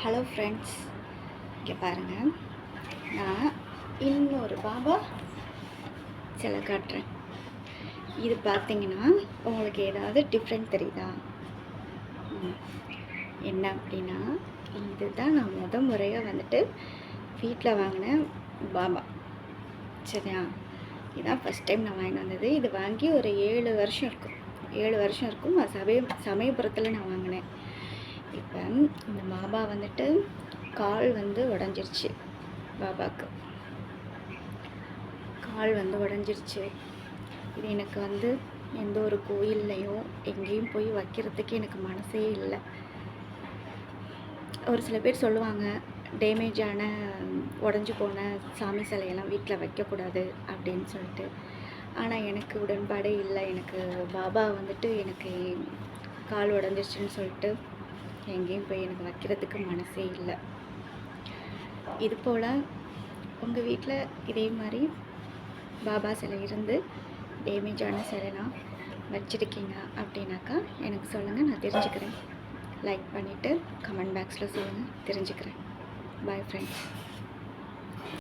Hello friends, இங்கே பாருங்கள். நான் இன்னொரு பாபா சிலை காட்டுறேன். இது பார்த்தீங்கன்னா உங்களுக்கு ஏதாவது டிஃப்ரெண்ட் தெரியுதா? என்ன அப்படின்னா, இதுதான் நான் முறையாக வந்துட்டு வீட்டில் வாங்கின பாபா. சரியா? இதுதான் ஃபஸ்ட் டைம் நான் வாங்கிட்டு வந்தது. இது வாங்கி ஒரு 7 வருஷம் இருக்கும். சமயபுரத்தில் நான் வாங்கினேன். இப்போ இந்த பாபா வந்துட்டு கால் உடஞ்சிருச்சு. பாபாவுக்கு கால் உடஞ்சிருச்சு. இது எனக்கு எந்த ஒரு கோயில்லையும் எங்கேயும் போய் வைக்கிறதுக்கு எனக்கு மனசே இல்லை. ஒரு சில பேர் சொல்லுவாங்க, டேமேஜான உடஞ்சி போன சாமி சிலையெல்லாம் வீட்டில் வைக்கக்கூடாது அப்படின்னு சொல்லிட்டு. ஆனால் எனக்கு உடன்பாடே இல்லை. எனக்கு பாபா எனக்கு கால் உடஞ்சிருச்சுன்னு சொல்லிட்டு எங்கேயும் போய் எனக்கு வைக்கிறதுக்கு மனசே இல்லை. இது போல் உங்கள் வீட்டில் இதே மாதிரி பாபா சிலை இருந்து டேமேஜான சிலைலாம் வச்சுருக்கீங்க அப்படின்னாக்கா எனக்கு சொல்லுங்கள், நான் தெரிஞ்சுக்கிறேன். லைக் பண்ணிவிட்டு கமெண்ட் பாக்ஸில் சொல்லுங்கள், தெரிஞ்சுக்கிறேன். Bye friends.